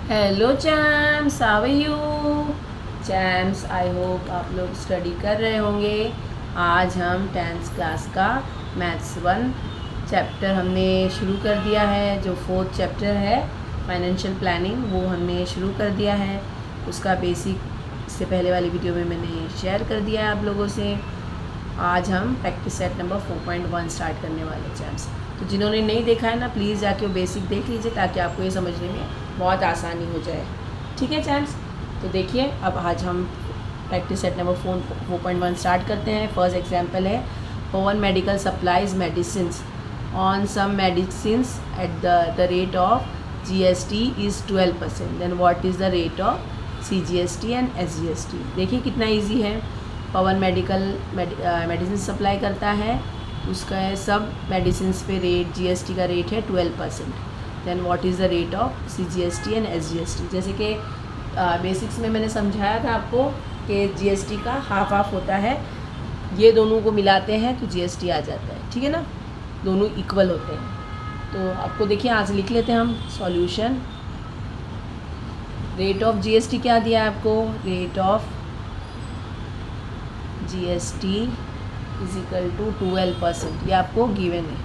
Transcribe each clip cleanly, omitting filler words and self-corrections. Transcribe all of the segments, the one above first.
Hello champs, how are you champs? I hope आप लोग study कर रहे होंगे। आज हम 10th क्लास का मैथ्स 1 चैप्टर हमने शुरू कर दिया है। जो 4th चैप्टर है फाइनेंशियल प्लानिंग, वो हमने शुरू कर दिया है। उसका बेसिक इससे पहले वाली वीडियो में मैंने शेयर कर दिया है आप लोगों से। आज हम प्रैक्टिस सेट नंबर 4.1 स्टार्ट करने वाले चैम्स। तो जिन्होंने नहीं देखा है ना, प्लीज़ जाके वो बेसिक देख लीजिए ताकि आपको ये समझने में बहुत आसानी हो जाए। ठीक है चैम्स? तो देखिए, अब आज हम प्रैक्टिस सेट नंबर 4.1 स्टार्ट करते हैं। फर्स्ट एग्जाम्पल है, Pawan medical supplies medicine on some medicine at the rate of GST is 12%, then what is the rate of CGST and SGST। देखिए कितना ईजी है। पवन मेडिसिन सप्लाई करता है, उसका सब मेडिसिन पे रेट GST का रेट है 12%। Then what is the rate of CGST and SGST। जैसे कि बेसिक्स में मैंने समझाया था आपको कि GST का हाफ होता है, ये दोनों को मिलाते हैं तो GST आ जाता है। ठीक है ना, दोनों इक्वल होते हैं। तो आपको देखिए आज लिख लेते हैं हम सॉल्यूशन। रेट ऑफ GST क्या दिया है आपको? Rate of GST is equal to 12%, ये आपको गिवन है।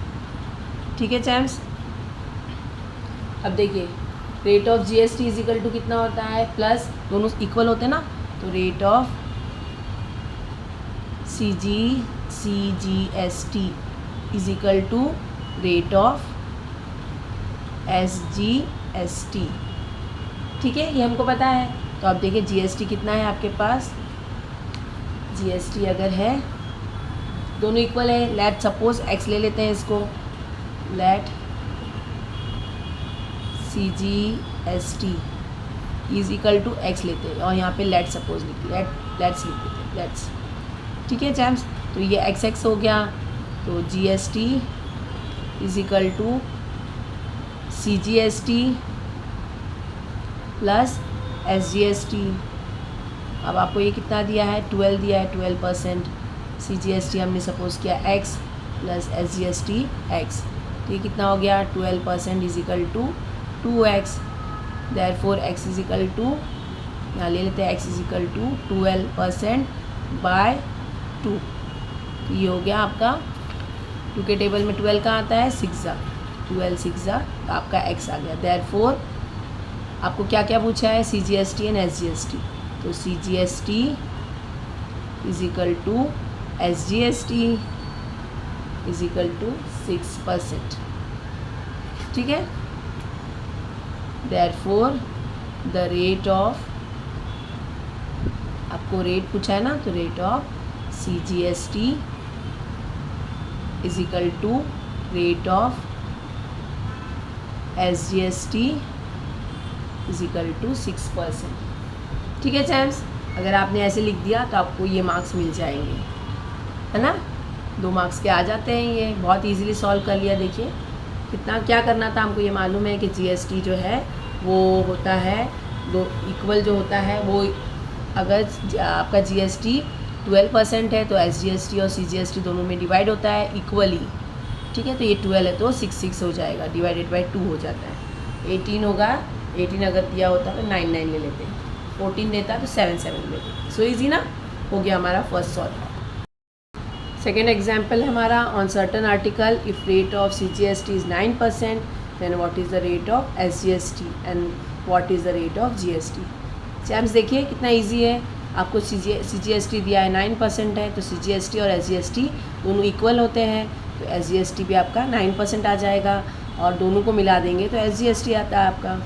ठीक है चैम्स? अब देखिए, rate of GST is equal to कितना होता है? प्लस दोनों इक्वल होते हैं ना, तो rate of CGST is equal to rate of SGST। ठीक है, ये हमको पता है। तो अब देखिए GST कितना है आपके पास। GST अगर है, दोनों इक्वल है, लेट सपोज x ले लेते हैं इसको, let CGST is equal to x लेते हैं और यहाँ पे लेट सपोज लिख लेट्स लिख देते हैं, लेट्स। ठीक है चैम्स? तो ये x हो गया, तो GST is equal to CGST plus SGST। अब आपको ये कितना दिया है? 12 दिया है, 12%। CGST हमने सपोज किया x प्लस SGST x, तो ये कितना हो गया? 12% is equal to 2x। Therefore x is equal to, यहाँ ले लेते हैं x is equal to 12% by 2। तो ये हो गया आपका 2 के टेबल में 12 कहाँ आता है? 6 12 6 तो आपका x आ गया। देयरफॉर आपको क्या क्या पूछा है? CGST and SGST। तो CGST is equal to SGST is equal to 6%। ठीक है? देयरफॉर द रेट ऑफ, आपको रेट पूछा है ना, तो rate of CGST is equal to rate of SGST is equal to 6%। ठीक है चैम्स? अगर आपने ऐसे लिख दिया तो आपको ये मार्क्स मिल जाएंगे, है ना? 2 मार्क्स के आ जाते हैं। ये बहुत इजीली सॉल्व कर लिया। देखिए कितना क्या करना था हमको। ये मालूम है कि GST जो है वो होता है, दो इक्वल जो होता है वो, अगर आपका GST 12% है तो SGST और CGST दोनों में डिवाइड होता है इक्वली। ठीक है, तो ये 12 है तो 6 हो जाएगा, डिवाइडेड बाई 2 हो जाता है। 18 होगा, 18 अगर दिया होता तो 9 ले लेते हैं, 14 देता तो 7 लेते। सो ईजी ना, हो गया हमारा फर्स्ट सॉल्व। सेकेंड एग्जाम्पल है हमारा, on certain article if rate of CGST is 9%, then what is the rate of SGST and what is the rate of GST। Champs देखिए कितना ईजी है। आपको CGST दिया है 9% है, तो CGST और SGST दोनों इक्वल होते हैं, तो SGST भी आपका 9% आ जाएगा और दोनों को मिला देंगे तो SGST आता है आपका।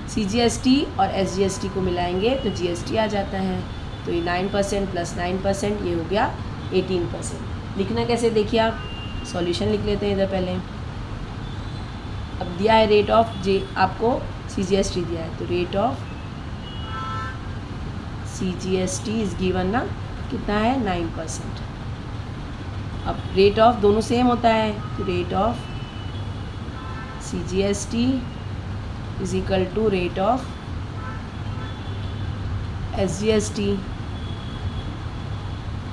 CGST और SGST को मिलाएंगे तो GST आ जाता है। तो ये 9% प्लस 9%, ये हो गया 18%। लिखना कैसे देखिए आप, सॉल्यूशन लिख लेते हैं इधर पहले। अब दिया है रेट ऑफ आपको CGST दिया है, तो rate of CGST is given ना, कितना है? 9%। अब रेट ऑफ दोनों सेम होता है, तो rate of CGST is equal to rate of SGST।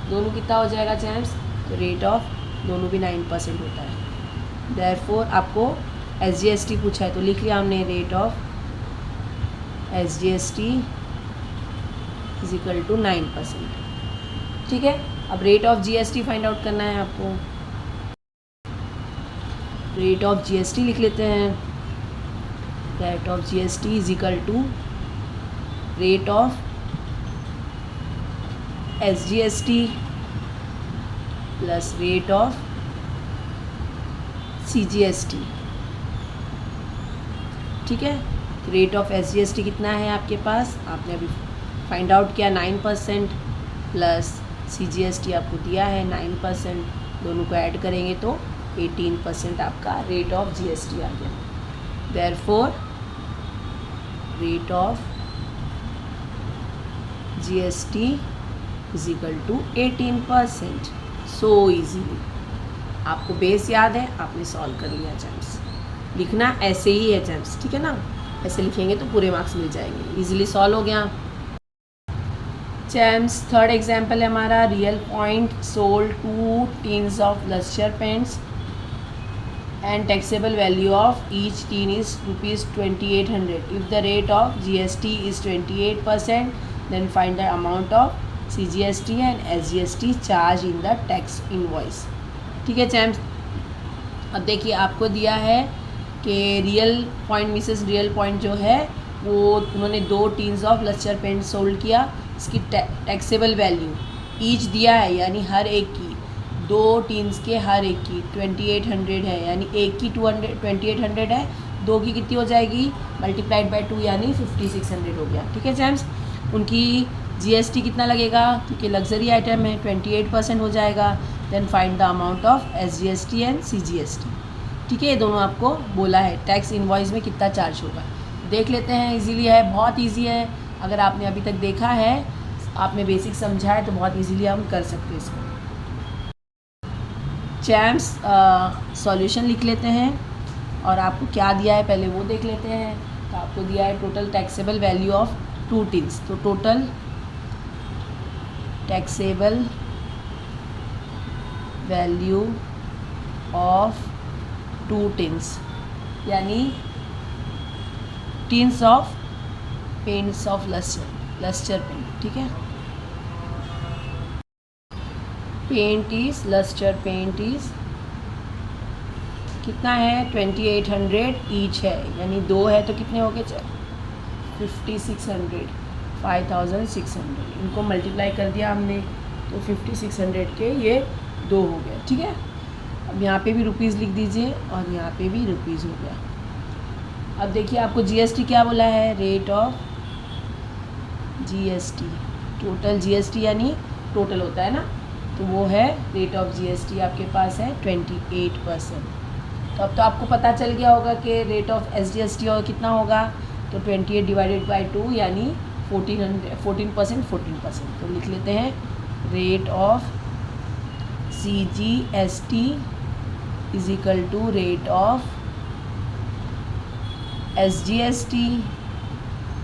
दोनों कितना हो जाएगा चैम्स? तो रेट ऑफ दोनों भी 9% होता है। देयरफॉर आपको SGST पूछा है तो लिख लिया हमने, rate of SGST is equal to 9%। ठीक है, अब rate of GST find out करना है आपको। रेट ऑफ GST लिख लेते हैं, rate of GST is equal to rate of SGST plus rate of CGST। ठीक है, रेट ऑफ SGST कितना है आपके पास, आपने अभी फाइंड आउट किया 9%, प्लस CGST आपको दिया है 9%, दोनों को ऐड करेंगे तो 18% आपका रेट ऑफ GST आ गया। Therefore rate of GST is equal to 18%। So easily, आपको बेस याद है, आपने सॉल्व कर लिया चैम्प्स। लिखना ऐसे ही है चैम्प्स, ठीक है ना, ऐसे लिखेंगे तो पूरे मार्क्स मिल जाएंगे। इजीली सॉल्व हो गया चैम्प्स। थर्ड एग्जाम्पल है हमारा, real point sold 2 tins of lustre paints and taxable value of each tin is ₹2800. If the rate of GST is 28%, then find the amount of CGST and SGST charged in the tax invoice. ठीक है champs, अब देखिए आपको दिया है कि real point Mrs real point जो है वो उन्होंने 2 tins of lustre paint sold किया, इसकी टैक्सेबल वैल्यू ईच दिया है, यानी हर एक की, 2 टीन्स के हर एक की 2800 है, यानी एक की 2800 है, 2 की कितनी हो जाएगी, मल्टीप्लाइड बाय 2 यानी 5600 हो गया। ठीक है जैम्स, उनकी GST कितना लगेगा, क्योंकि लग्जरी आइटम है 28% हो जाएगा। Then find the amount of SGST and CGST। ठीक है, ये दोनों आपको बोला है, टैक्स इनवॉइस में कितना चार्ज होगा। देख लेते हैं, इजीली है, बहुत इजी है। अगर आपने अभी तक देखा है, आपने बेसिक समझा है तो बहुत इजीली हम कर सकते हैं इसको। चैम्प्स सॉल्यूशन लिख लेते हैं और आपको क्या दिया है पहले वो देख लेते हैं। तो आपको दिया है total taxable value of 2 tins, तो total taxable value of 2 tins, यानी tins of paints of lustre paint. ठीक है, paint is lustre paint is कितना है 2800 ईच है, यानी 2 है तो कितने हो गए 5600, 5600। इनको मल्टीप्लाई कर दिया हमने तो 5600 के ये 2 हो गया। ठीक है, अब यहाँ पे भी रुपीज़ लिख दीजिए और यहाँ पे भी रुपीज़ हो गया। अब देखिए आपको GST क्या बोला है, rate of GST, total GST यानी टोटल होता है ना, तो वो है रेट ऑफ GST आपके पास है 28%। तो अब तो आपको पता चल गया होगा कि रेट ऑफ SGST और कितना होगा, तो 28 डिवाइडेड बाई 2 यानी 14%। तो लिख लेते हैं rate of CGST is equal to rate of SGST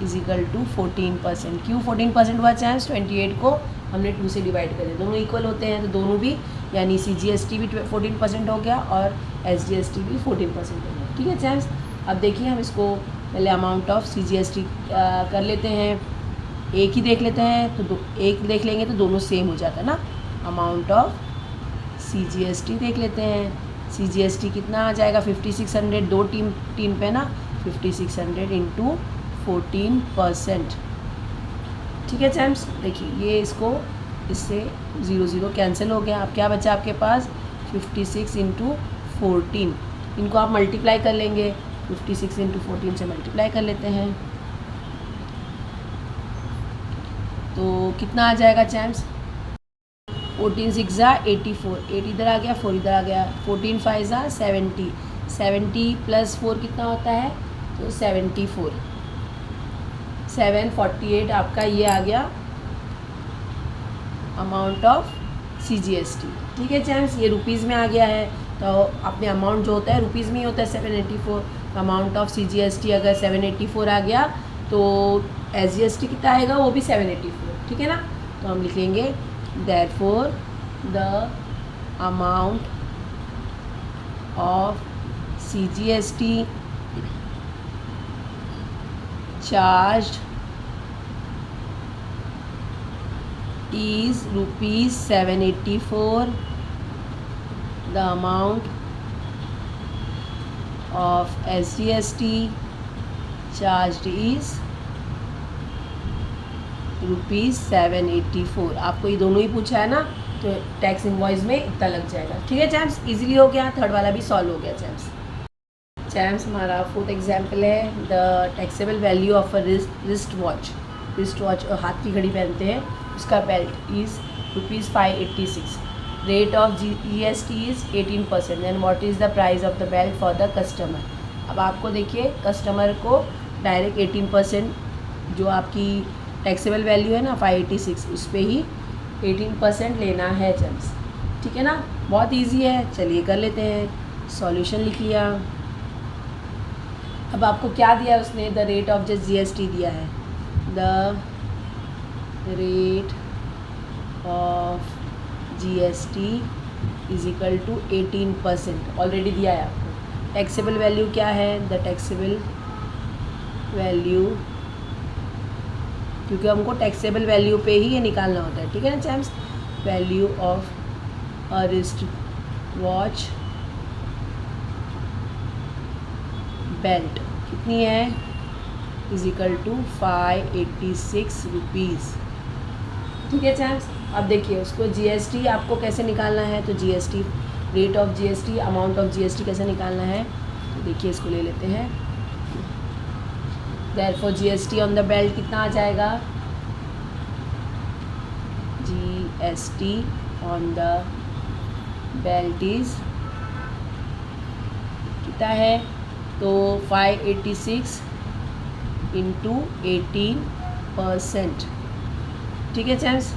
is equal to 14%। क्यों 14% हुआ चांस, 28 को हमने 2 से डिवाइड कर दिया, दोनों इक्वल होते हैं तो दोनों भी, यानी CGST भी 14% हो गया और SGST भी 14% हो गया। ठीक है चांस, अब देखिए हम इसको पहले अमाउंट ऑफ CGST कर लेते हैं, एक ही देख लेते हैं तो एक देख लेंगे तो दोनों सेम हो जाता है ना। अमाउंट ऑफ CGST देख लेते हैं, CGST कितना आ जाएगा 5600, 2 टीम पे ना, 5600 इंटू 14%। ठीक है चैम्प्स, देखिए ये इसको इससे 0 कैंसिल हो गया। अब क्या बचा आपके पास 56 इंटू 14, इनको आप मल्टीप्लाई कर लेंगे, 56 इंटू 14 से मल्टीप्लाई कर लेते हैं तो कितना आ जाएगा चैम्प्स, 14 6 ज़ा 84, 8 इधर आ गया, 4 इधर आ गया, 14 5 ज़ा 70, 70 प्लस 4 कितना होता है, तो 74, 748 आपका ये आ गया अमाउंट ऑफ CGST। ठीक है चैम्प्स, ये रुपीज़ में आ गया है, तो अपने अमाउंट जो होता है रुपीज़ में ही होता है 784। अमाउंट ऑफ CGST अगर 784 आ गया तो SGST कितना आएगा, वो भी 784। ठीक है ना, तो हम लिखेंगे therefore the amount of CGST charged is rupees 784. The amount of SGST charged is rupees 784। आपको ये दोनों ही पूछा है ना, तो टैक्स इनवॉइस में इतना लग जाएगा। ठीक है चैम्प्स, इजीली हो गया, थर्ड वाला भी सॉल्व हो गया चैम्प्स। हमारा फोर्थ एग्जाम्पल है the taxable value of a wrist watch हाथ की घड़ी पहनते हैं, उसका belt is rupees 586। Rate of GST is 18%। Then what is the price of the belt for the customer. अब आपको देखिए कस्टमर को डायरेक्ट 18% जो आपकी टैक्सेबल वैल्यू है ना 586, उस पर ही 18% लेना है चैम्प्स। ठीक है ना, बहुत इजी है, चलिए कर लेते हैं। सॉल्यूशन लिख लिया। अब आपको क्या दिया है उसने, the rate of just GST दिया है, the rate of GST is equal to 18%, already दिया है आपको। टैक्सेबल वैल्यू क्या है, द टैक्सेबल वैल्यू, क्योंकि हमको टैक्सेबल वैल्यू पे ही ये निकालना होता है। ठीक है ना champs, value of a wrist watch belt कितनी है, इज इक्वल टू 586 रुपीज़। ठीक है चैम्प्स, अब देखिए उसको GST आपको कैसे निकालना है, तो GST rate of GST, amount of GST कैसे निकालना है, तो देखिए इसको ले लेते हैं। Therefore GST on the belt कितना आ जाएगा, GST on the belt is कितना है, तो 586 इंटू 18%। ठीक है चैम्प्स,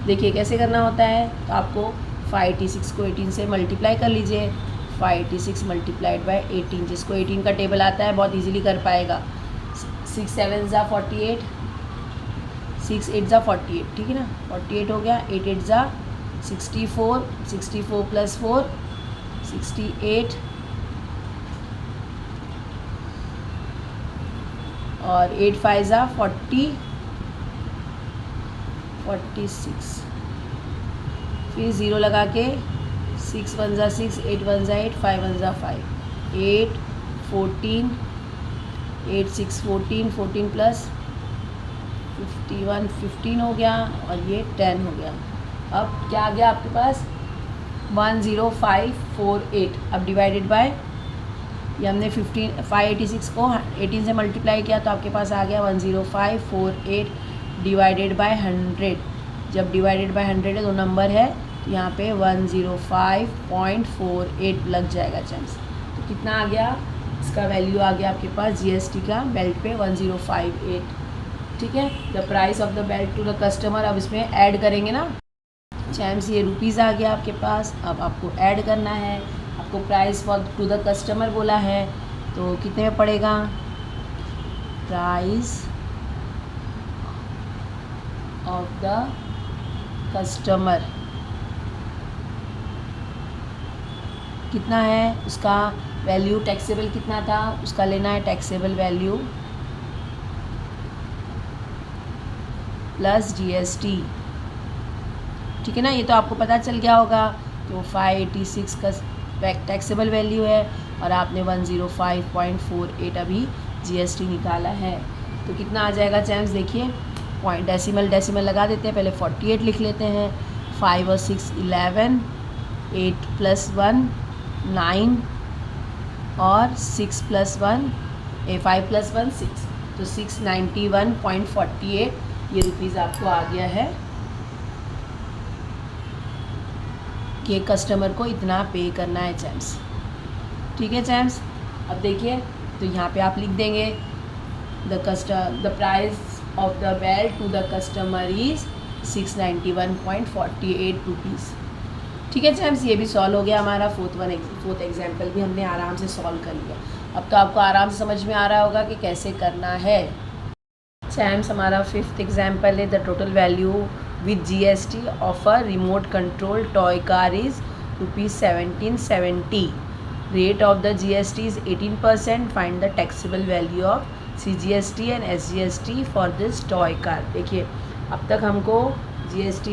देखिए कैसे करना होता है, तो आपको 586 को 18 से मल्टीप्लाई कर लीजिए। 586 मल्टीप्लाइड बाय 18, जिसको 18 का टेबल आता है बहुत इजीली कर पाएगा। 6 7 ज़ा 48, 6 8 ज़ा 48, ठीक है ना, 48 हो गया। 8 8 ज़ा 64, 64 प्लस 4 68, और 8 5 ज़ा 40 46, फिर ज़ीरो लगा के 6 1 ज़ा 6, 8 1 ज़ा 8, 5 1 ज़ा 5, 8 14, 8 6 14, 14 प्लस 51 15 हो गया, और ये 10 हो गया। अब क्या आ गया आपके पास, 10548। अब डिवाइडेड बाय, ये हमने 586 को 18 से मल्टीप्लाई किया, तो आपके पास आ गया 10548 डिवाइडेड बाय 100। जब डिवाइडेड बाय 100 है, दो नंबर है, तो यहाँ पे 105.48 लग जाएगा चांस। तो कितना आ गया, इसका वैल्यू आ गया आपके पास GST का बेल्ट पे 1058। ठीक है, the price of the belt to the customer. अब इसमें ऐड करेंगे ना चैम्स, ये रुपीज़ आ गया आपके पास। अब आपको ऐड करना है, आपको price for to the customer बोला है, तो कितने में पड़ेगा, प्राइस ऑफ द कस्टमर कितना है, उसका वैल्यू टैक्सेबल कितना था, उसका लेना है टैक्सेबल वैल्यू प्लस GST। ठीक है ना, ये तो आपको पता चल गया होगा। तो 586 का टैक्सेबल वैल्यू है, और आपने 105.48 अभी GST निकाला है। तो कितना आ जाएगा चैम्स, देखिए पॉइंट डेसिमल लगा देते हैं। पहले 48 लिख लेते हैं, 5 और 6 11, 8 प्लस 1 9, और 6 प्लस 1 5 प्लस 1 6, तो 691.48 ये रुपीज़ आपको आ गया है कि कस्टमर को इतना पे करना है चैम्स। ठीक है चैम्स, अब देखिए तो यहाँ पे आप लिख देंगे the price of the belt to the customer is 691.48 rupees. ठीक है चैम्स, ये भी सॉल्व हो गया हमारा। फोर्थ एग्जाम्पल भी हमने आराम से सॉल्व कर लिया। अब तो आपको आराम से समझ में आ रहा होगा कि कैसे करना है। चैम्स, हमारा फिफ्थ एग्जाम्पल है the total value with GST of a remote control toy car is rupees 1770। Rate of the GST is 18%, find the taxable value of CGST and SGST for this toy car. देखिए अब तक हमको GST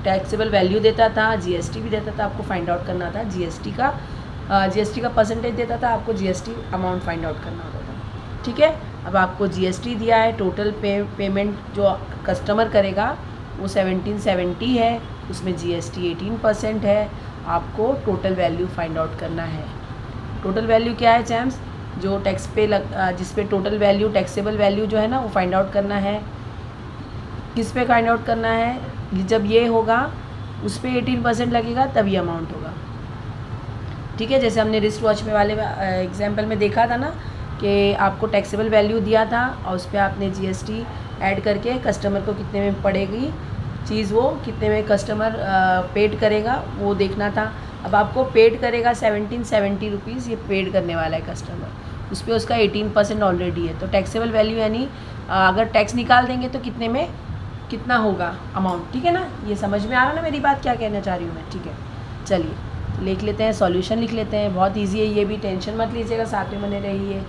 taxable value देता था, GST भी देता था, आपको फाइंड आउट करना था GST का परसेंटेज देता था, आपको GST अमाउंट फाइंड आउट करना होता था। ठीक है, अब आपको GST दिया है, टोटल पेमेंट जो कस्टमर करेगा वो 1770 है, उसमें GST 18% है, आपको टोटल वैल्यू फाइंड आउट करना है। टोटल वैल्यू क्या है चैम्स? जो टैक्स पे जिस पे टोटल वैल्यू टैक्सेबल वैल्यू जो है ना वो फाइंड आउट करना है। किस पे फाइंड आउट करना है? जब ये होगा उस पर 18% लगेगा तब ये अमाउंट होगा। ठीक है, जैसे हमने रिस्ट वॉच में वाले एग्जाम्पल में देखा था ना कि आपको टैक्सेबल वैल्यू दिया था और उस पर आपने GST ऐड करके कस्टमर को कितने में पड़ेगी चीज़, वो कितने में कस्टमर पेड करेगा वो देखना था। अब आपको पेड करेगा 1770 रुपीज़, ये पेड करने वाला है कस्टमर, उस पर उसका 18% ऑलरेडी है। तो टैक्सेबल वैल्यू यानी अगर टैक्स निकाल देंगे तो कितने में कितना होगा अमाउंट। ठीक है ना, ये समझ में आ रहा ना मेरी बात, क्या कहना चाह रही हूँ मैं? ठीक है, चलिए तो लिख लेते हैं, सॉल्यूशन लिख लेते हैं। बहुत इजी है ये भी, टेंशन मत लीजिएगा, साथ में बने रहिए।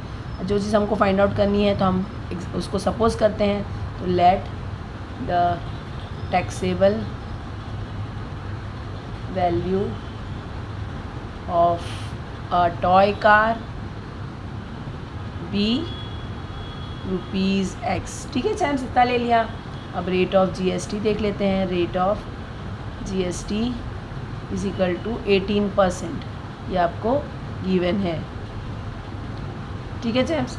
जो चीज़ हमको फाइंड आउट करनी है तो हम उसको सपोज करते हैं। तो let the taxable value of a toy car be ₹X। ठीक है चैम्स, इतना ले लिया। अब रेट ऑफ GST देख लेते हैं। Rate of GST is equal to 18%, ये आपको गिवन है। ठीक है चैम्स,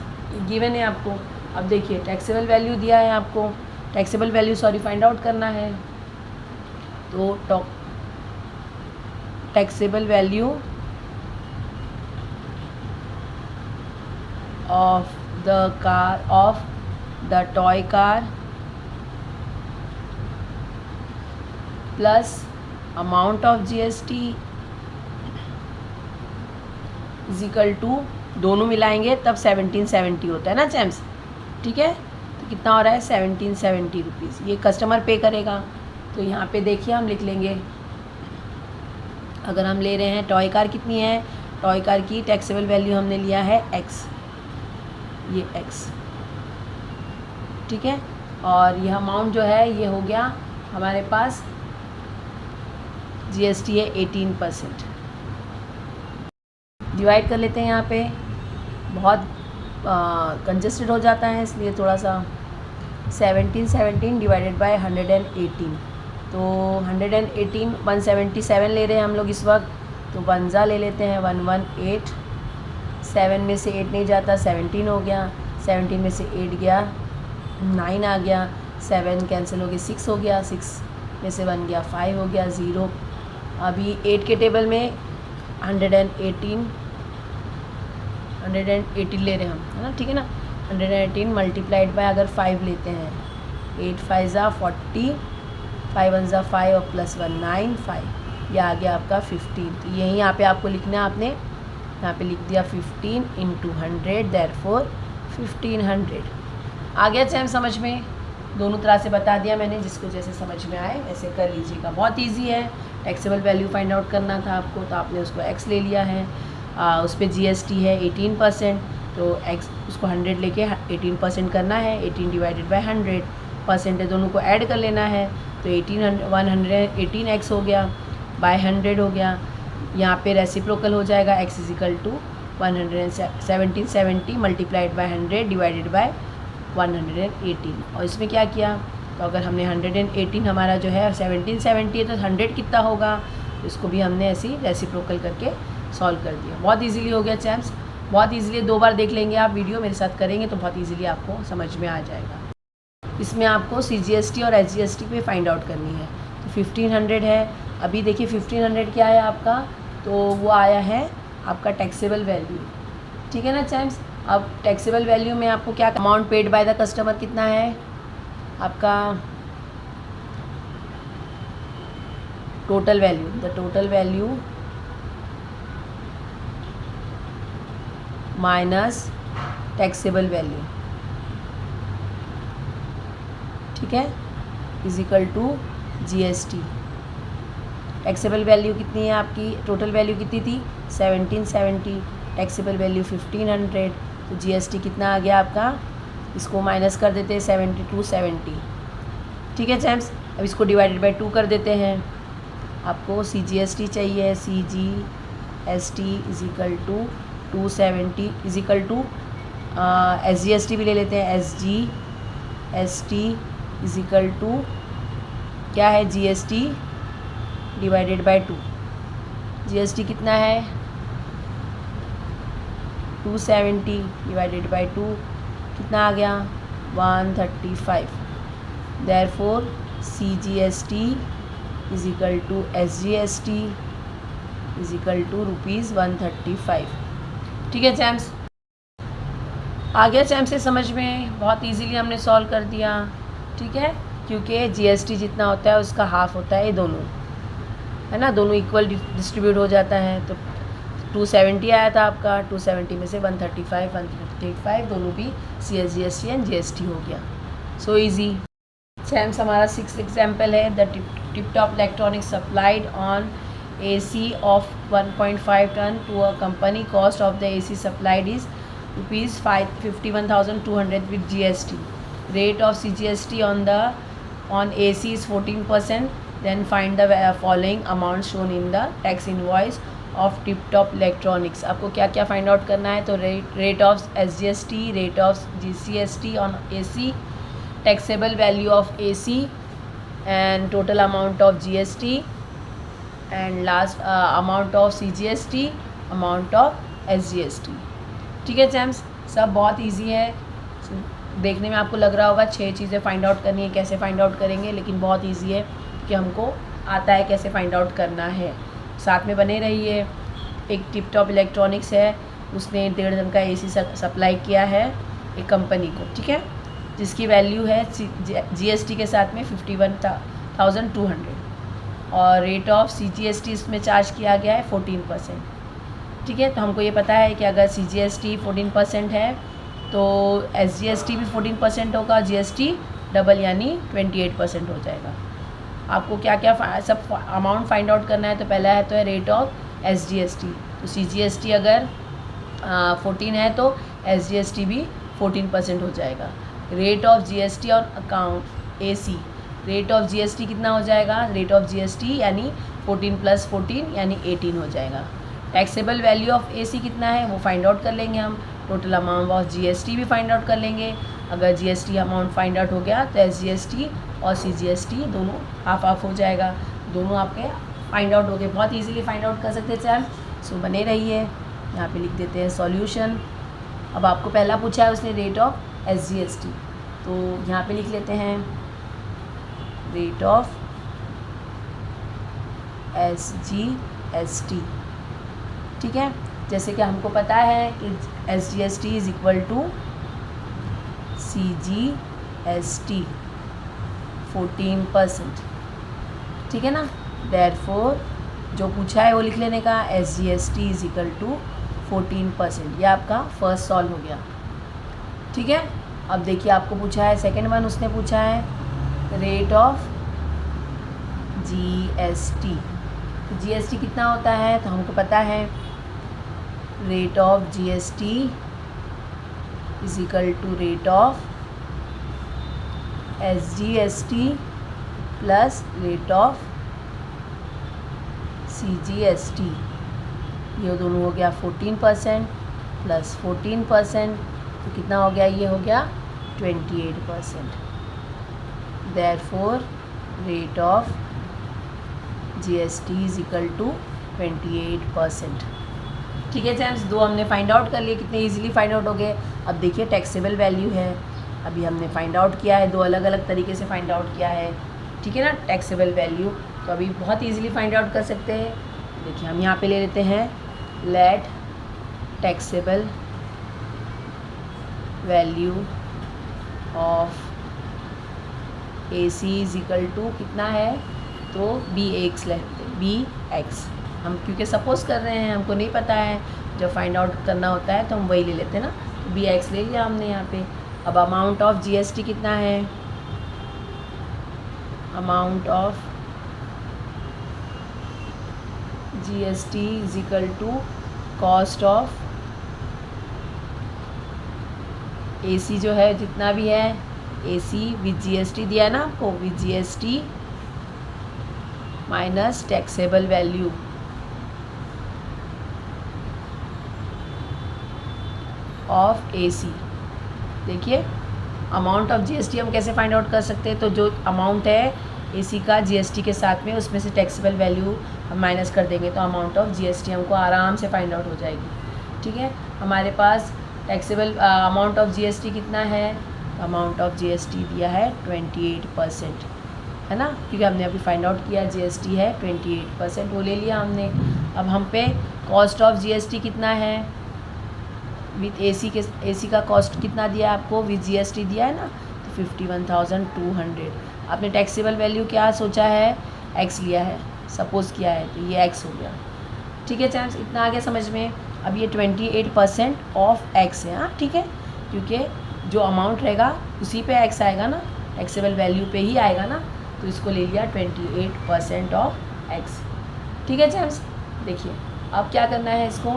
गिवन है आपको। अब देखिए टैक्सेबल वैल्यू दिया है आपको, टैक्सेबल वैल्यू फाइंड आउट करना है। तो taxable value of the toy car plus amount of GST is equal to, दोनों मिलाएंगे तब 1770 होता है ना चैम्स। ठीक है, तो कितना हो रहा है 1770 रुपीज़, ये कस्टमर पे करेगा। तो यहाँ पे देखिए हम लिख लेंगे, अगर हम ले रहे हैं टॉय कार कितनी है, टॉय कार की टैक्सेबल वैल्यू हमने लिया है X, ये X। ठीक है, और यह अमाउंट जो है ये हो गया हमारे पास, GST है 18%। डिवाइड कर लेते हैं, यहाँ पे बहुत कंजस्टेड हो जाता है इसलिए थोड़ा सा 1717 डिवाइडेड बाय 118। तो 118 177 ले रहे हैं हम लोग इस वक्त, तो 1 ले लेते हैं 118। 7 में से 8 नहीं जाता, 17 हो गया। 17 में से 8 गया, 9 आ गया। 7 कैंसिल हो गया, 6 हो गया। 6 में से 1 गया, 5 हो गया, 0। अभी 8 के टेबल में 118 ले रहे हैं हम, है ना? ठीक है ना, 118 मल्टीप्लाइड बाय अगर 5 लेते हैं, 8 5 ज़ा 40, 5 1 ज़ा 5 और प्लस 1 9, 5, ये आ गया आपका 15। तो यही यहाँ पे आपको लिखना है, आपने यहाँ पे लिख दिया 15 इंटू 100, देयरफॉर 1500। आ गया चैम समझ में? दोनों तरह से बता दिया मैंने, जिसको जैसे समझ में आए वैसे कर लीजिएगा। बहुत इजी है, टैक्सेबल वैल्यू फाइंड आउट करना था आपको, तो आपने उसको X ले लिया है। उस पर GST है 18%, तो X उसको 100 लेके 18% करना है। 18 डिवाइडेड बाय 100% है, दोनों को ऐड कर लेना है। तो 118X हो गया, बाय 100 हो गया। यहाँ पे रेसिप्रोकल हो जाएगा, X is equal to 1770 multiplied by 100 divided by 118। और इसमें क्या किया, तो अगर हमने 118 हमारा जो है 1770 है, तो 100 कितना होगा, इसको भी हमने ऐसे ही रेसिप्रोकल करके सॉल्व कर दिया। बहुत इजीली हो गया चैम्स, बहुत इजीली। 2 बार देख लेंगे आप वीडियो, मेरे साथ करेंगे तो बहुत इजीली आपको समझ में आ जाएगा। इसमें आपको CGST और SGST पे फाइंड आउट करनी है। तो 1500 है, अभी देखिए 1500 क्या है आपका, तो वो आया है आपका टैक्सेबल वैल्यू। ठीक है ना चैम्स? अब टैक्सेबल वैल्यू में आपको क्या, amount paid by the customer कितना है आपका, total value, the total value minus taxable value, ठीक है, is equal to GST। Taxable value कितनी है आपकी, टोटल वैल्यू कितनी थी 1770, टैक्सेबल वैल्यू 1500, तो जीएसटी कितना आ गया आपका, इसको माइनस कर देते हैं 70 ठीक है चैम्प्स। अब इसको डिवाइडेड बाय 2 कर देते हैं। आपको CGST चाहिए, CGST is equal to 270 is equal to SGST भी ले लेते हैं, SGST इज इक्वल टू क्या है, GST डिवाइडेड बाय 2। GST कितना है, 270 डिवाइडेड बाय 2 कितना आ गया, 135। Therefore CGST is equal to SGST is equal to ₹135। ठीक है चैम्प्स, आ गया चैम्प्स से समझ में, बहुत इजीली हमने सॉल्व कर दिया। ठीक है, क्योंकि GST जितना होता है उसका हाफ होता है, ये दोनों है ना, दोनों इक्वल डिस्ट्रीब्यूट हो जाता है। तो 270 आया था आपका, 270 में से 135 दोनों भी CGST एंड GST हो गया। So easy champs. हमारा 6th एग्जाम्पल है, the tip top electronics supplied on AC of 1.5 ton to a company. Cost of the AC supplied is ₹51,200 with GST. Rate of CGST on AC is 14%. Then find the following amount shown in the tax invoice of Tip Top Electronics. आपको क्या क्या find out करना है, तो rate of SGST, rate of GCST on AC, taxable value of AC and total amount of GST and last amount of CGST, amount of SGST। ठीक है champs, सब बहुत इजी है। देखने में आपको लग रहा होगा 6 चीज़ें फाइंड आउट करनी है, कैसे फाइंड आउट करेंगे, लेकिन बहुत इजी है कि हमको आता है कैसे फाइंड आउट करना है। साथ में बने रहिए। एक टिप टॉप इलेक्ट्रॉनिक्स है, उसने 1.5 टन का AC सप्लाई किया है एक कंपनी को, ठीक है, जिसकी वैल्यू है GST के साथ में 51,200 और रेट ऑफ CGST इसमें चार्ज किया गया है 14%। ठीक है, तो हमको ये पता है कि अगर CGST 14% है तो SGST भी 14% होगा, GST डबल यानी 28% हो जाएगा। आपको क्या क्या सब अमाउंट फाइंड आउट करना है, तो पहला है तो है रेट ऑफ SGST। तो CGST अगर 14 है तो SGST भी 14% हो जाएगा। रेट ऑफ GST और account AC, rate of GST कितना हो जाएगा, रेट ऑफ GST यानी 14 + 14 यानी 18 हो जाएगा। टैक्सेबल वैल्यू ऑफ AC कितना है वो फाइंड आउट कर लेंगे हम। टोटल अमाउंट ऑफ GST भी फाइंड आउट कर लेंगे। अगर GST अमाउंट फाइंड आउट हो गया तो SGST और CGST दोनों हाफ हाफ हो जाएगा, दोनों आपके फाइंड आउट हो गए। बहुत इजीली फाइंड आउट कर सकते हैं। सो बने रहिए, यहाँ पे लिख देते हैं सॉल्यूशन। अब आपको पहला पूछा है उसने रेट ऑफ SGST, तो यहाँ पे लिख लेते हैं रेट ऑफ SGST। ठीक है, जैसे कि हमको पता है कि SGST is equal to CGST 14%। ठीक है ना, देयरफॉर जो पूछा है वो लिख लेने का, SGST इज इक्वल टू 14%। ये आपका फर्स्ट सॉल्व हो गया। ठीक है, अब देखिए आपको पूछा है सेकेंड वन, उसने पूछा है रेट ऑफ GST। तो GST कितना होता है, तो हमको पता है rate of GST is equal to rate of SGST plus rate of CGST। ये दोनों हो गया 14% प्लस 14%, तो कितना हो गया, ये हो गया 28%। Therefore rate of GST is equal to 28%। ठीक है चैम्प्स, दो हमने फाइंड आउट कर लिए, कितने इजीली फाइंड आउट हो गए। अब देखिए टैक्सेबल वैल्यू है, अभी हमने फाइंड आउट किया है, दो अलग अलग तरीके से फाइंड आउट किया है। ठीक है ना, टैक्सेबल वैल्यू तो अभी बहुत इजीली फाइंड आउट कर सकते हैं। देखिए हम यहाँ पे ले लेते हैं let taxable value of AC is equal to कितना है, तो BX लेते हैं, BX। हम क्योंकि सपोज कर रहे हैं, हमको नहीं पता है, जब फाइंड आउट करना होता है तो हम वही ले लेते हैं ना, तो BX ले लिया हमने यहाँ पे। अब अमाउंट ऑफ GST कितना है, amount of GST is equal to cost of AC जो है जितना भी है AC विद GST दिया है ना आपको, with GST minus taxable value of AC। देखिए अमाउंट ऑफ GST हम कैसे फाइंड आउट कर सकते हैं, तो जो अमाउंट है AC का GST के साथ में उसमें से टैक्सेबल वैल्यू हम माइनस कर देंगे तो अमाउंट ऑफ GST हमको आराम से फाइंड आउट हो जाएगी। ठीक है, हमारे पास टैक्सेबल अमाउंट ऑफ GST कितना है, अमाउंट ऑफ GST दिया है 28%, है ना, क्योंकि हमने अभी फाइंड आउट किया GST है 28%, वो ले लिया हमने। अब हम पे कॉस्ट ऑफ GST कितना है, विथ AC का कॉस्ट कितना दिया है आपको, विथ GST दिया है ना, तो 51,200। आपने टैक्सेबल वैल्यू क्या सोचा है, X लिया है, सपोज़ किया है, तो ये X हो गया। ठीक है चैम्स, इतना आ गया समझ में। अब ये 28% ऑफ X है, हाँ ठीक है, क्योंकि जो अमाउंट रहेगा उसी पे X आएगा ना, टैक्सेबल वैल्यू पे ही आएगा ना, तो इसको ले लिया 28% ऑफ X। ठीक है चैम्स, देखिए अब क्या करना है इसको,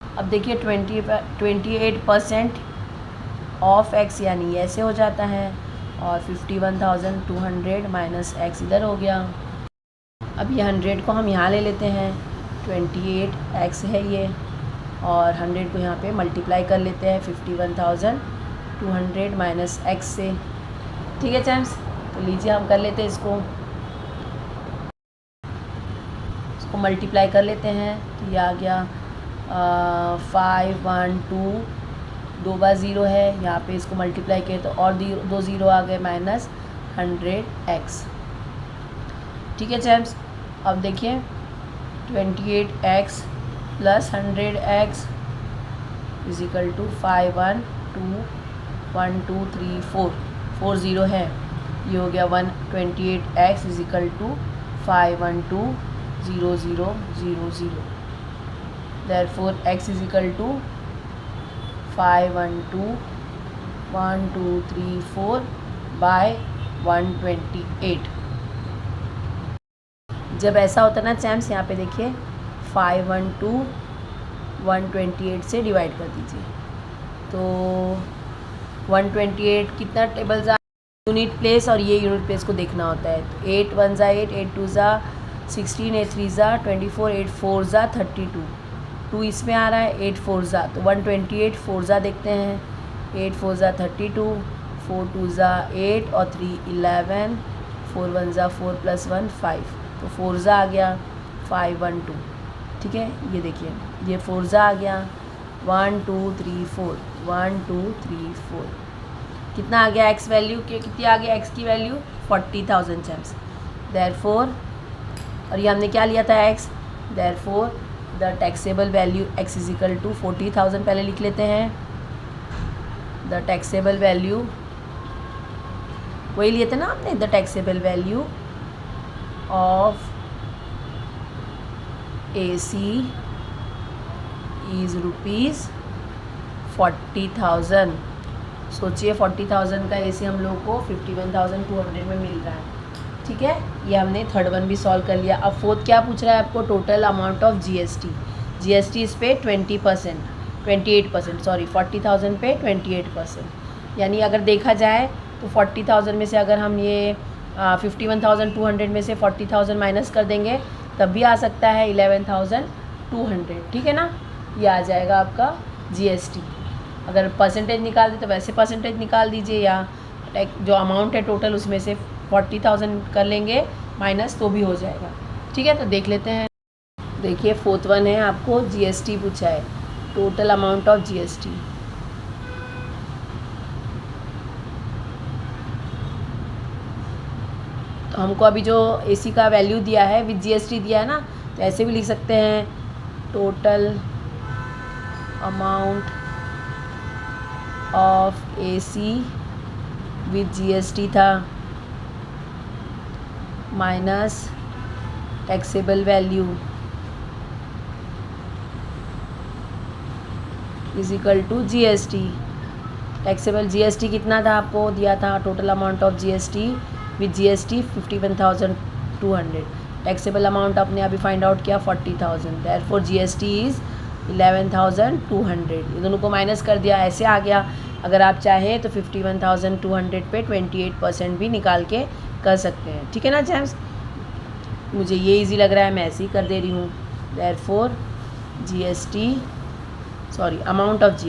अब देखिए 28% ऑफ X यानी ऐसे हो जाता है, और 51,200 माइनस X इधर हो गया। अब ये 100 को हम यहाँ ले लेते हैं, 28X है ये, और 100 को यहाँ पे मल्टीप्लाई कर लेते हैं 51,200 माइनस X से। ठीक है चैम्स, तो लीजिए हम कर लेते हैं इसको मल्टीप्लाई कर लेते हैं, तो ये आ गया 512, 2 बार 0 है, यहाँ पे इसको मल्टीप्लाई किए तो और 2 0 आ गए, माइनस 100X। ठीक है चैम्स, अब देखिए 28X plus 100X is equal to 512 4 0 है, ये हो गया 128X is equal to 512,00,00। Therefore X is equal to 512,1234 by 128। जब ऐसा होता है ना चैम्स, यहाँ पे देखिए 512 128 से डिवाइड कर दीजिए, तो 128 कितना टेबल्स आ यूनिट प्लेस, और ये यूनिट प्लेस को देखना होता है, तो 8 1 ज़ा 8, 8 2 ज़ा 16, 8 3 ज़ा 24, 8 4 ज़ा 32, 2 इसमें आ रहा है, 8 4 ज़ा, तो 128 4 ज़ा देखते हैं, 8 4 ज़ा 32, 4 2 ज़ा 8 और 3 11, 4 1 ज़ा 4 प्लस 1 5, तो 4 ज़ा आ गया 512। ठीक है, ये देखिए ये 4 ज़ा आ गया 1 2 3 4, 1 2 3 4, कितना आ गया X वैल्यू के, कितनी आ गया X की वैल्यू 40,000 चैम्स। देयरफॉर, और ये हमने क्या लिया था X, therefore the taxable value X is equal to 40,000 पहले लिख लेते हैं, द टैक्सेबल वैल्यू वही लिए थे ना आपने, the taxable value of AC is ₹40,000। सोचिए 40,000 का AC हम लोग को 51,200 में मिल रहा है। ठीक है, ये हमने थर्ड वन भी सॉल्व कर लिया। अब फोर्थ क्या पूछ रहा है आपको, टोटल अमाउंट ऑफ GST इस पे 28%, सॉरी 40,000 पे 28%, यानी अगर देखा जाए तो 40,000 में से अगर हम ये 51,200 में से 40,000 माइनस कर देंगे तब भी आ सकता है 11,200। ठीक है ना, ये आ जाएगा आपका GST। अगर परसेंटेज निकाल दे तो वैसे परसेंटेज निकाल दीजिए, या जो अमाउंट है टोटल उसमें से 40,000 कर लेंगे माइनस तो भी हो जाएगा। ठीक है, तो देख लेते हैं। देखिए फोर्थ वन है, आपको GST पूछा है, टोटल अमाउंट ऑफ GST। तो हमको अभी जो AC का वैल्यू दिया है विद GST दिया है ना, तो ऐसे भी लिख सकते हैं, total amount of AC with GST था minus taxable value is equal to GST। टैक्सेबल GST कितना था आपको दिया था, total amount of GST with GST 51,200, taxable amount आपने अभी फाइंड आउट किया 40,000, देयरफॉर GST इज़ 11,200, ये दोनों को माइनस कर दिया, ऐसे आ गया। अगर आप चाहें तो 51,200 पे 28% भी निकाल के कर सकते हैं, ठीक है ना जेम्स। मुझे ये इजी लग रहा है, मैं ऐसे ही कर दे रही हूँ। Therefore amount of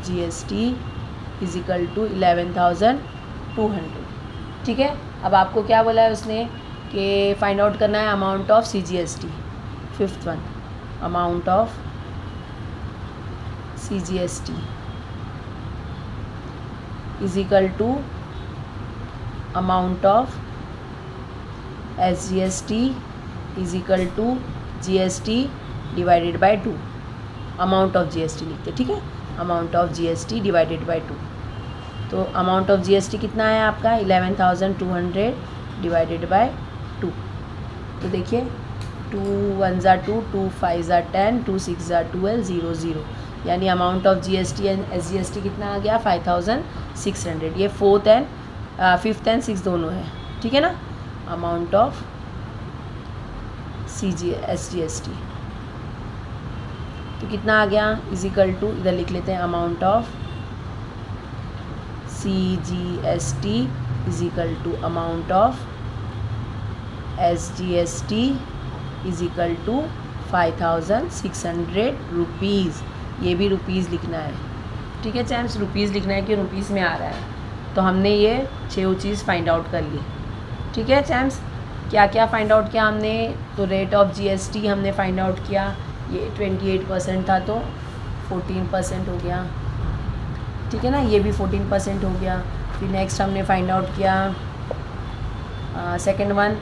GST is equal to 11,200, ठीक है। अब आपको क्या बोला है उसने कि फाइंड आउट करना है amount of CGST। Fifth one, amount of CGST is equal to amount of SGST is equal to GST divided by 2। Amount of GST लिखते, ठीक है, amount of GST divided by 2। तो अमाउंट ऑफ GST कितना है आपका 11,200 divided by 2। तो देखिए 2 1 ज़ा 2, 2 5 ज़ा 10, 2 6 ज़ा 12, 0 0, यानी amount of GST and SGST कितना आ गया 5,600। ये फिफ्थ एंड सिक्स दोनों है, ठीक है ना। अमाउंट ऑफ SGST तो कितना आ गया इज इक्वल टू, इधर लिख लेते हैं, amount of CGST is equal to amount of SGST is equal to 5,600 rupees. ये भी रुपीज़ लिखना है, ठीक है चैम्स, रुपीज़ लिखना है कि रुपीज़ में आ रहा है। तो हमने ये 6 चीज़ फाइंड आउट कर ली, ठीक है चैम्स। क्या क्या फाइंड आउट किया हमने, तो रेट ऑफ GST हमने फाइंड आउट किया, ये 28% था तो 14% हो गया, ठीक है ना, ये भी 14% हो गया। फिर नेक्स्ट हमने फाइंड आउट किया second one,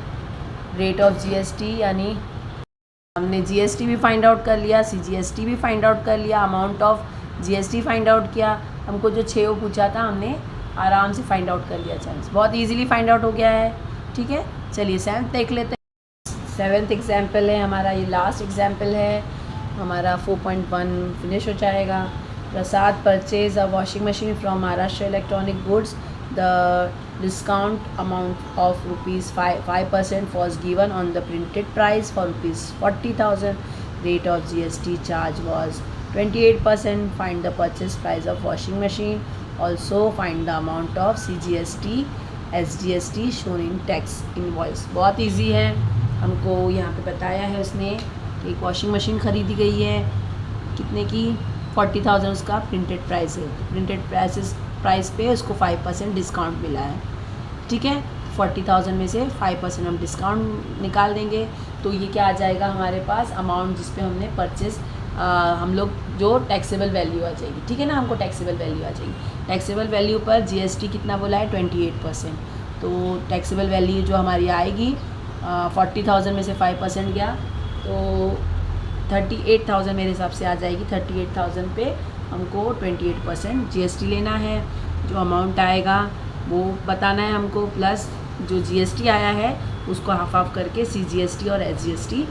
rate of GST, यानी हमने GST भी फाइंड आउट कर लिया, CGST भी फाइंड आउट कर लिया, amount of GST find out किया। हमको जो 6 पूछा था हमने आराम से फाइंड आउट कर लिया, चांस बहुत इजीली फाइंड आउट हो गया है, ठीक है। चलिए 7th देख लेते हैं। 7th एग्जाम्पल है हमारा, ये लास्ट एग्जाम्पल है हमारा, 4.1 फिनिश हो जाएगा। Prasad purchase a washing machine from Maharashtra electronic goods, the discount amount of ₹5% was given on the printed price for ₹40,000. Rate of GST charge was 28%. Find the purchase price of washing machine. Also find the amount of CGST, SGST shown in tax invoice. बहुत easy है, हमको यहाँ पे बताया है उसने, एक washing machine ख़रीदी गई है, कितने की 40,000 उसका प्रिंटेड प्राइस है। प्रिंटेड प्राइस पे उसको 5% डिस्काउंट मिला है, ठीक है। 40,000 में से 5% हम डिस्काउंट निकाल देंगे, तो ये क्या आ जाएगा हमारे पास अमाउंट जिस पे हमने परचेस, हम लोग जो टैक्सेबल वैल्यू आ जाएगी, ठीक है ना, हमको टैक्सेबल वैल्यू आ जाएगी। टैक्सेबल वैल्यू पर GST कितना बोला है 28%, तो टैक्सेबल वैल्यू जो हमारी आएगी 40,000 में से 5% गया तो 38,000 मेरे हिसाब से आ जाएगी। 38,000 पे हमको 28% GST लेना है, जो अमाउंट आएगा वो बताना है हमको, प्लस जो GST आया है उसको हाफ करके CGST और SGST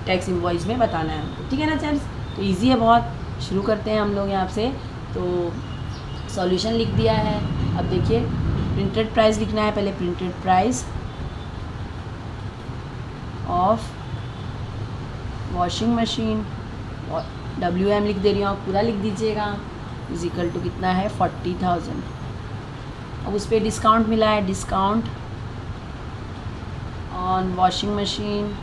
टैक्स इनवॉइस में बताना है हमको, ठीक है ना चैम्स। तो इजी है बहुत। शुरू करते हैं हम लोग यहाँ से। तो सॉल्यूशन लिख दिया है, अब देखिए प्रिंटेड प्राइस लिखना है पहले, printed price of washing machine, WM लिख दे रही हूँ, आप पूरा लिख दीजिएगा, इज इक्वल टू कितना है 40,000। अब उस पर डिस्काउंट मिला है, discount on washing machine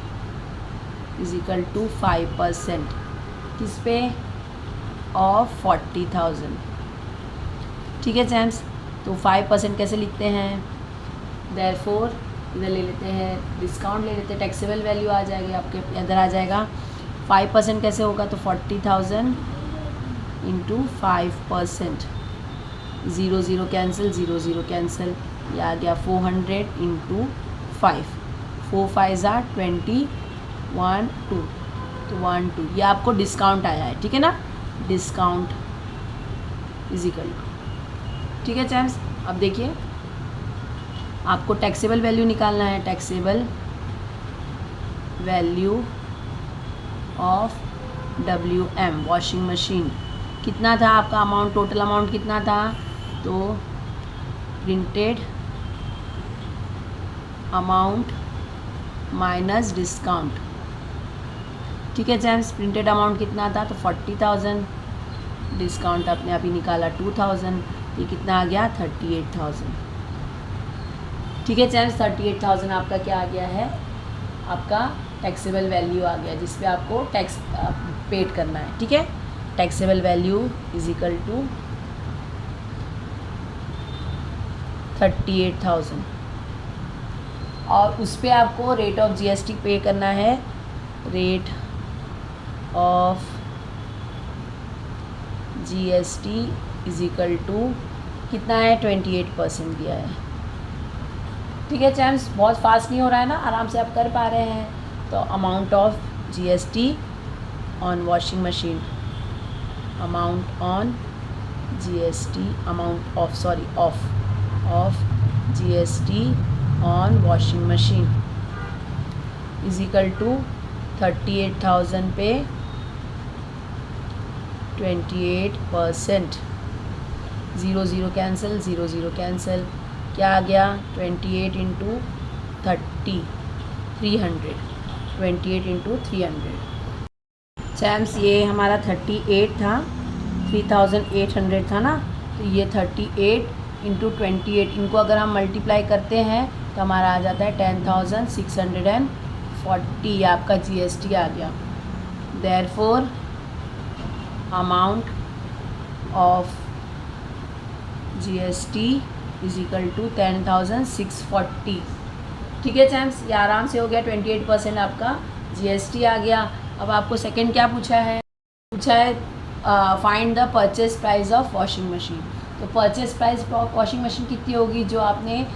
is equal to 5%, किस पे, ऑफ 40,000, ठीक है जैम्स। तो 5% कैसे लिखते हैं, देयरफॉर इधर ले लेते हैं, डिस्काउंट ले लेते हैं, टैक्सेबल वैल्यू आ जाएगी आपके इधर आ जाएगा। 5% कैसे होगा, तो 40,000 इंटू 5%, 0 0 कैंसिल, 0 0 कैंसिल, ये आ गया 400 इंटू 5, 4 5 ज़ा 20, 1 2, तो 1 2, ये आपको डिस्काउंट आया है, ठीक है ना, डिस्काउंट इज इक्वल टू, ठीक है चैम्स। अब देखिए आपको टैक्सेबल वैल्यू निकालना है, taxable value of WM washing machine कितना था आपका अमाउंट, टोटल अमाउंट कितना था, तो प्रिंटेड अमाउंट माइनस डिस्काउंट, ठीक है जेम्स, प्रिंटेड अमाउंट कितना था तो 40,000, डिस्काउंट आपने अभी निकाला 2,000, ये कितना आ गया 38,000। ठीक है जेम्स, 38,000 आपका क्या आ गया है, आपका टैक्सेबल वैल्यू आ गया जिस पे आपको टैक्स पेड करना है। ठीक है, taxable value is equal to 38,000 और उस पर आपको रेट ऑफ जीएसटी पे करना है। Rate of GST is equal to कितना है 28% दिया है। ठीक है चैम्स, बहुत फास्ट नहीं हो रहा है ना, आराम से आप कर पा रहे हैं। तो amount of GST on washing machine, amount on GST, amount of sorry of GST on washing machine is equal to 38,000 पे 28%, 0 कैंसिल, 0 कैंसिल, क्या आ गया 28 इंटू 30, 300, 28 इंटू 300। चैम्स ये हमारा 38 था, 3,800 था ना, तो ये 38 इंटू 28, इनको अगर हम मल्टीप्लाई करते हैं तो हमारा आ जाता है 10,640, आपका जीएसटी आ गया। Therefore amount of GST is equal to 10,640। ठीक है चैम्स, ये आराम से हो गया, 28% आपका जीएसटी आ गया। अब आपको सेकंड क्या पूछा है, find the purchase price of washing machine. तो purchase price of washing machine कितनी होगी, जो आपने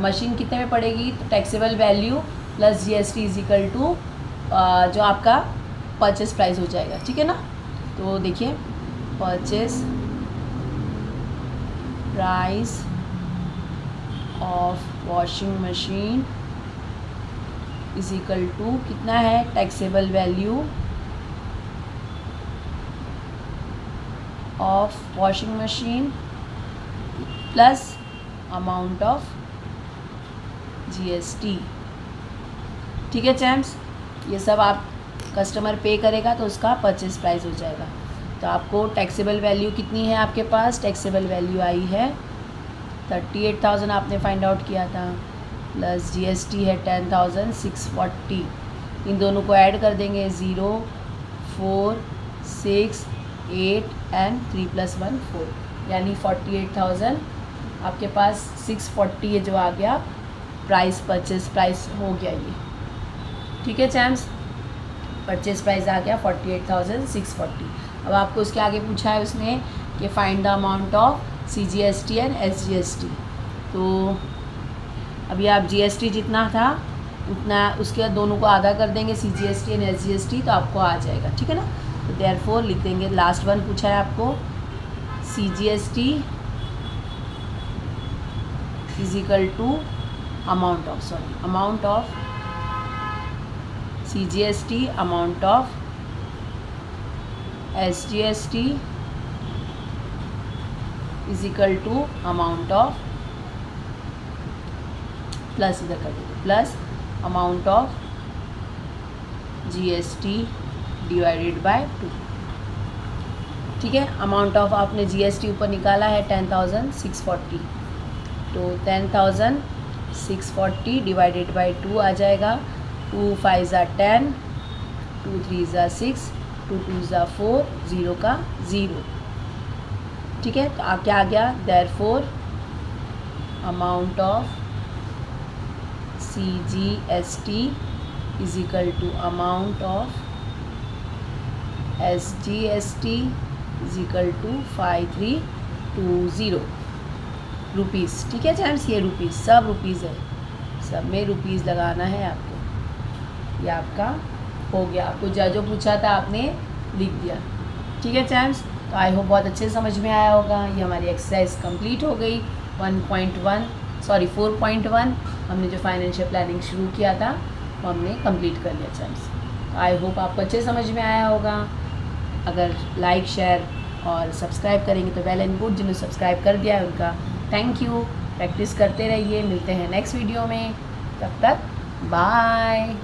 मशीन कितने में पड़ेगी, तो taxable value plus GST is equal to जो आपका परचेज प्राइस हो जाएगा। ठीक है ना, तो देखिए purchase price of washing machine is equal to कितना है, taxable value of washing machine plus amount of GST. ठीक है चैम्स, ये सब आप कस्टमर पे करेगा तो उसका परचेज प्राइस हो जाएगा। तो आपको टैक्सेबल वैल्यू कितनी है आपके पास, टैक्सेबल वैल्यू आई है 38,000 आपने फाइंड आउट किया था, प्लस जीएसटी है 10,640, इन दोनों को ऐड कर देंगे 0, 4, 6, 8 एंड 3 + 1 4, यानी 48,000 आपके पास 640 है जो आ गया प्राइस, परचेज प्राइस हो गया ये। ठीक है चैम्स, परचेज प्राइस आ गया 48,640। अब आपको उसके आगे पूछा है उसने कि find the amount of CGST and SGST. तो अभी आप जीएसटी जितना था उतना उसके दोनों को आधा कर देंगे, सीजीएसटी एंड एसजीएसटी, तो आपको आ जाएगा। ठीक है ना, तो देयरफॉर लिख देंगे, लास्ट वन पूछा है आपको, CGST is equal to amount of CGST, amount of SGST is equal to amount of, plus इधर कर दीजिए, plus amount of GST divided by 2। ठीक है, अमाउंट ऑफ आपने जीएसटी ऊपर निकाला है 10,640, तो 10,640 डिवाइडेड बाय 2 आ जाएगा। 2 5 = 10, 2 3 = 6, 2 2 = 4, 0 का 0। ठीक है, तो क्या आ गया, therefore amount of CGST is equal to amount of SGST is equal to 5320 rupees. ठीक है चैम्स, ये रुपीज़ सब रुपीज़ है, सब में रुपीज़ लगाना है आपको। ये आपका हो गया, आपको जो पूछा था आपने लिख दिया। ठीक है चैम्स, तो आई होप बहुत अच्छे से समझ में आया होगा। ये हमारी एक्सरसाइज कंप्लीट हो गई 4.1 हमने जो फाइनेंशियल प्लानिंग शुरू किया था वो हमने कंप्लीट कर लिया चैम्स। तो आई होप आपको अच्छे समझ में आया होगा। अगर लाइक शेयर और सब्सक्राइब करेंगे तो वेल एंड गुड, जिन्होंने सब्सक्राइब कर दिया है उनका थैंक यू। प्रैक्टिस करते रहिए, मिलते हैं नेक्स्ट वीडियो में, तब तक बाय।